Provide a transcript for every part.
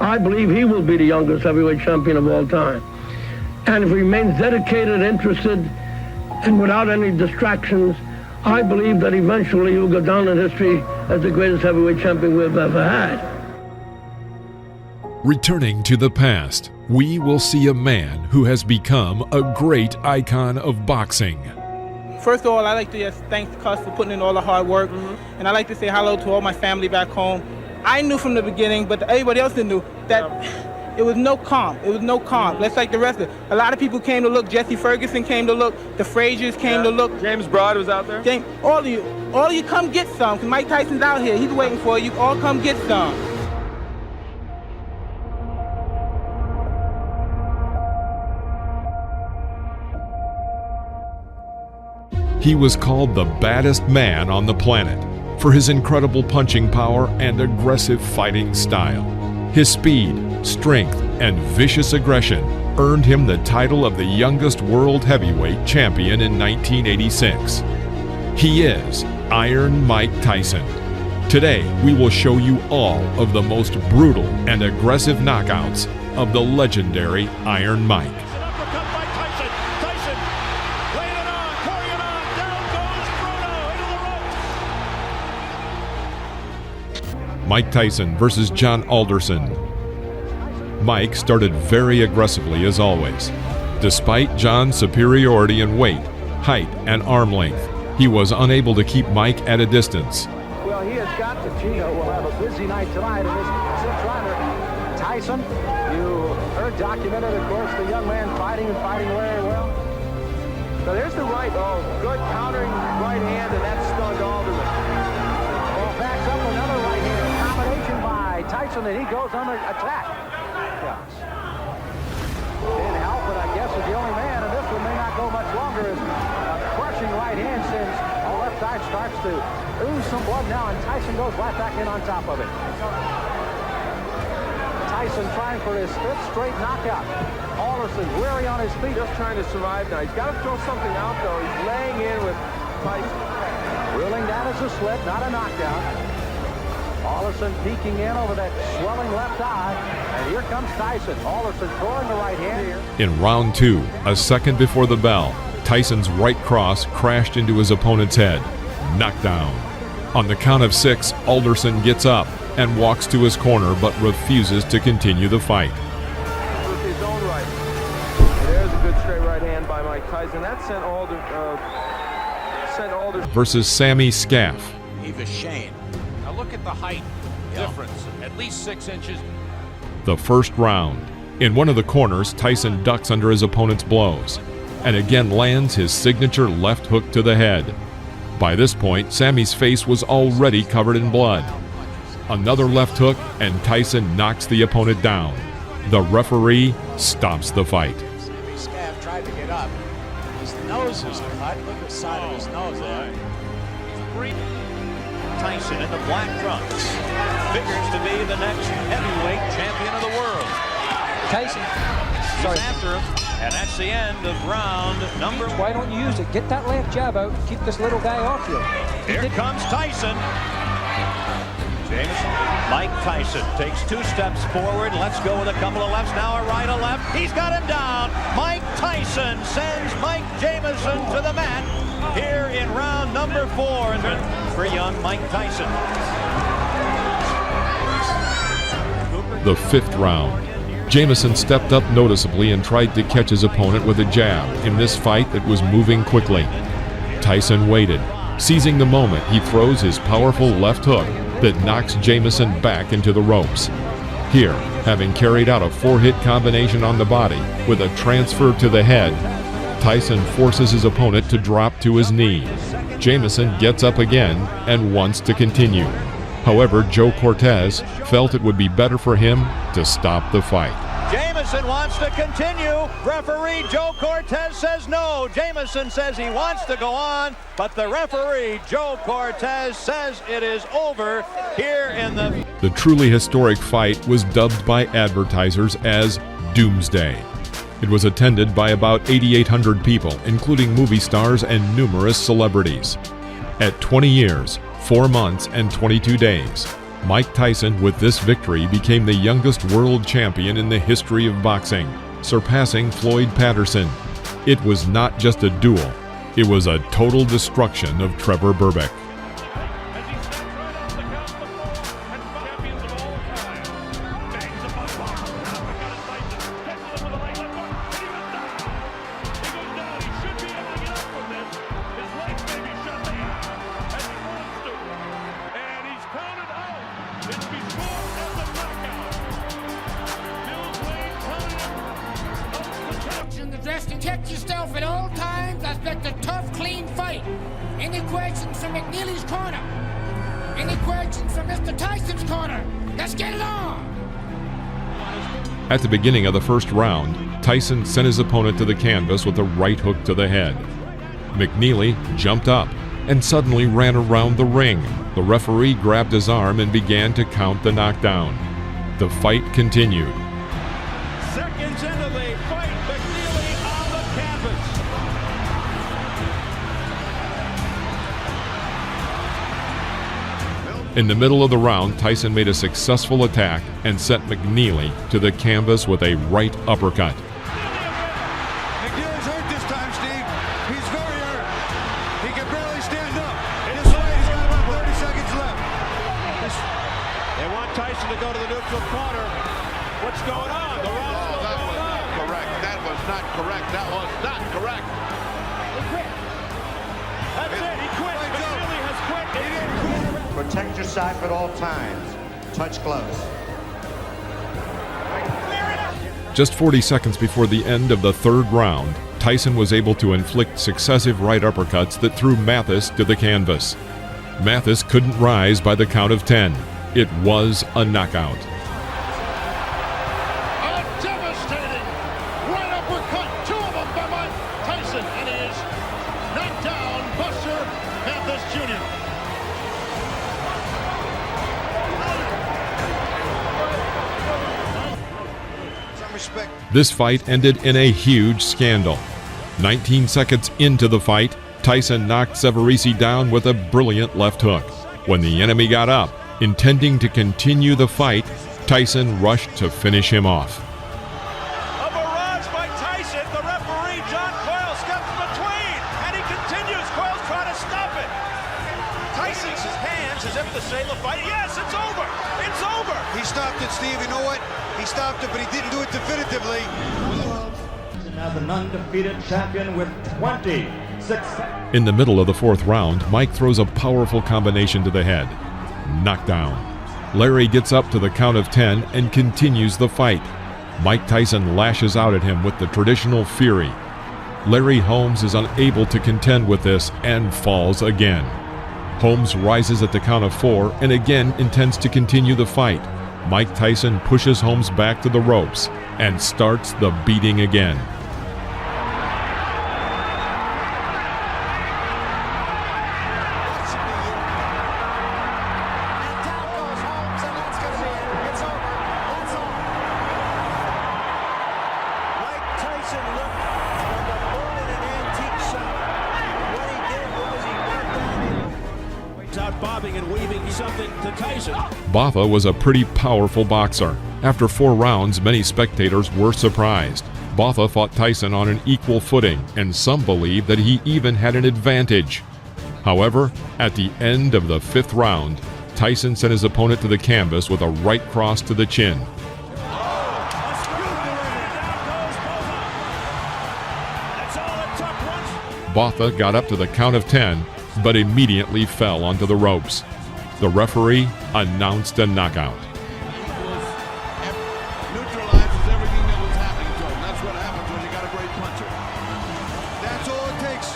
I believe he will be the youngest heavyweight champion of all time. And if he remains dedicated, interested, and without any distractions, I believe that eventually he will go down in history as the greatest heavyweight champion we've ever had. Returning to the past, we will see a man who has become a great icon of boxing. First of all, I'd like to just thank Cus for putting in all the hard work, and I'd like to say hello to all my family back home. I knew from the beginning, but everybody else knew, that it was no calm. It was no calm. Just like the rest of it. A lot of people came to look. Jesse Ferguson came to look. The Fraziers came to look. James Broad was out there. All of you come get some, because Mike Tyson's out here. He's waiting for you. All come get some. He was called the baddest man on the planet for his incredible punching power and aggressive fighting style. His speed, strength, and vicious aggression earned him the title of the youngest world heavyweight champion in 1986. He is Iron Mike Tyson. Today, we will show you all of the most brutal and aggressive knockouts of the legendary Iron Mike. Mike Tyson versus John Alderson. Mike started very aggressively as always. Despite John's superiority in weight, height, and arm length, he was unable to keep Mike at a distance. Well, he has got to. Gino will have a busy night tonight in this sixth rounder. Tyson, you heard documented, of course, the young man fighting very well. So there's the right, good countering right hand, and that stunned Alderman. Well, backs up another right hand. Combination by Tyson, and he goes under attack. Yes. Didn't help, but I guess is the only man, and this one may not go much longer as a crushing right hand sends the left side starts to ooze some blood now, and Tyson goes right back in on top of it. Tyson trying for his fifth straight knockout. Alderson weary on his feet. Just trying to survive now. He's got to throw something out, though. He's laying in with Tyson. Ruling that as a slip, not a knockdown. Alderson peeking in over that swelling left eye. And here comes Tyson. Alderson throwing the right hand here. In round two, a second before the bell, Tyson's right cross crashed into his opponent's head. Knockdown. On the count of 6, Alderson gets up and walks to his corner but refuses to continue the fight. With his own right. There's a good straight right hand by Mike Tyson. That sent Alderson versus Sammy Scaff. Eva Shane. Now look at the height difference, at least 6 inches. The first round. In one of the corners, Tyson ducks under his opponent's blows and again lands his signature left hook to the head. By this point, Sammy's face was already covered in blood. Another left hook, and Tyson knocks the opponent down. The referee stops the fight. Sammy Scaff tried to get up. His nose is cut. Look at the side of his nose there. Tyson in the black trunks figures to be the next heavyweight champion of the world. Tyson. He's after him, and that's the end of round number 1. Why don't you use it? Get that left jab out. Keep this little guy off you. Here comes Tyson. Jameson. Mike Tyson takes 2 steps forward. Let's go with a couple of lefts. Now a right, a left. He's got him down. Mike Tyson sends Mike Jameson to the mat here in round number 4 for young Mike Tyson. The 5th round. Jameson stepped up noticeably and tried to catch his opponent with a jab in this fight that was moving quickly. Tyson waited. Seizing the moment, he throws his powerful left hook that knocks Jameson back into the ropes. Here, having carried out a 4-hit combination on the body with a transfer to the head, Tyson forces his opponent to drop to his knee. Jameson gets up again and wants to continue. However, Joe Cortez felt it would be better for him to stop the fight. Jameson wants to continue. Referee Joe Cortez says no. Jameson says he wants to go on, but the referee Joe Cortez says it is over here in the... The truly historic fight was dubbed by advertisers as Doomsday. It was attended by about 8,800 people, including movie stars and numerous celebrities. At 20 years, 4 months, and 22 days, Mike Tyson, with this victory, became the youngest world champion in the history of boxing, surpassing Floyd Patterson. It was not just a duel, it was a total destruction of Trevor Berbick. Protect yourself at all times. I expect a tough, clean fight. Any questions from McNeely's corner? Any questions from Mr. Tyson's corner? Let's get it on! At the beginning of the first round, Tyson sent his opponent to the canvas with a right hook to the head. McNeely jumped up and suddenly ran around the ring. The referee grabbed his arm and began to count the knockdown. The fight continued. Seconds into the fight, McNeely on the canvas. In the middle of the round, Tyson made a successful attack and sent McNeely to the canvas with a right uppercut. McNeely's hurt this time, Steve. He's very hurt. He can barely stand up. This fight has got about 30 seconds left. They want Tyson to go to the neutral corner. What's going on? The round's still going on. Correct. That was not correct. That was not correct. He quit. That's it. He quit. McNeely has quit. He didn't quit. Protect your side at all times. Touch gloves. Just 40 seconds before the end of the third round, Tyson was able to inflict successive right uppercuts that threw Mathis to the canvas. Mathis couldn't rise by the count of 10. It was a knockout. A devastating right uppercut. Two of them by Mike Tyson. And he is knocked down Buster Mathis Jr. Some respect. This fight ended in a huge scandal. 19 seconds into the fight, Tyson knocked Severisi down with a brilliant left hook. When the enemy got up, intending to continue the fight, Tyson rushed to finish him off. A barrage by Tyson. The referee, John Coyle, steps between, and he continues. Coyle's trying to stop it. Tyson's hands as if to say the fight. Yes, it's over. It's over. He stopped it, Steve. You know what? He stopped it, but he didn't do it definitively. Now the undefeated champion with 26. In the middle of the fourth round, Mike throws a powerful combination to the head. Knockdown. Larry gets up to the count of 10 and continues the fight. Mike Tyson lashes out at him with the traditional fury. Larry Holmes is unable to contend with this and falls again. Holmes rises at the count of 4 and again intends to continue the fight. Mike Tyson pushes Holmes back to the ropes and starts the beating again. Bobbing and weaving something to Tyson. Botha was a pretty powerful boxer. After 4 rounds, many spectators were surprised. Botha fought Tyson on an equal footing, and some believed that he even had an advantage. However, at the end of the 5th round, Tyson sent his opponent to the canvas with a right cross to the chin. Botha got up to the count of 10, but immediately fell onto the ropes. The referee announced a knockout. Neutralizes everything that was happening to him. That's what happens when you got a great puncher. That's all it takes.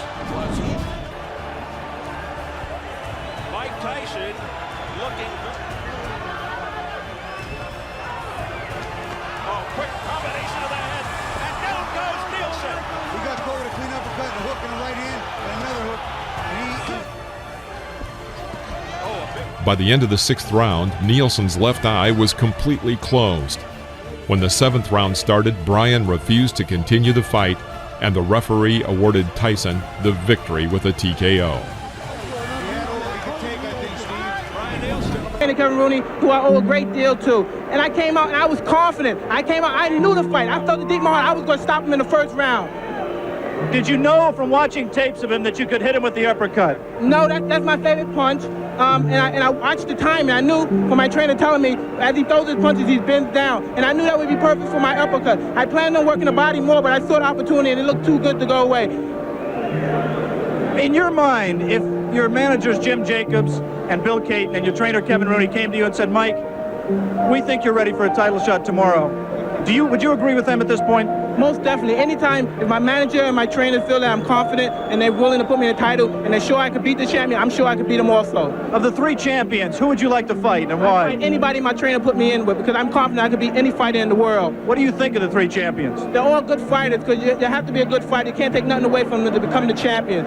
Mike Tyson looking. Oh, quick combination of the head. And down goes Nielsen. We got Bowie to clean up a cut, a hook in the right hand, and another hook. By the end of the 6th round, Nielsen's left eye was completely closed. When the 7th round started, Bryan refused to continue the fight, and the referee awarded Tyson the victory with a TKO. trainer Kevin Rooney, who I owe a great deal to. And I came out and I was confident. I knew the fight. I felt it deep in my heart I was going to stop him in the first round. Did you know from watching tapes of him that you could hit him with the uppercut? No, that's my favorite punch. And I watched the time, and I knew from my trainer telling me as he throws his punches, he bends down. And I knew that would be perfect for my uppercut. I planned on working the body more, but I saw the opportunity, and it looked too good to go away. In your mind, if your managers Jim Jacobs and Bill Caton and your trainer Kevin Rooney came to you and said, Mike, we think you're ready for a title shot tomorrow, would you agree with them at this point? Most definitely. Anytime if my manager and my trainer feel that I'm confident and they're willing to put me in a title and they're sure I could beat the champion, I'm sure I could beat them also. Of the 3 champions, who would you like to fight and why? I'd fight anybody my trainer put me in with because I'm confident I could beat any fighter in the world. What do you think of the 3 champions? They're all good fighters because you have to be a good fighter. You can't take nothing away from them to become the champion.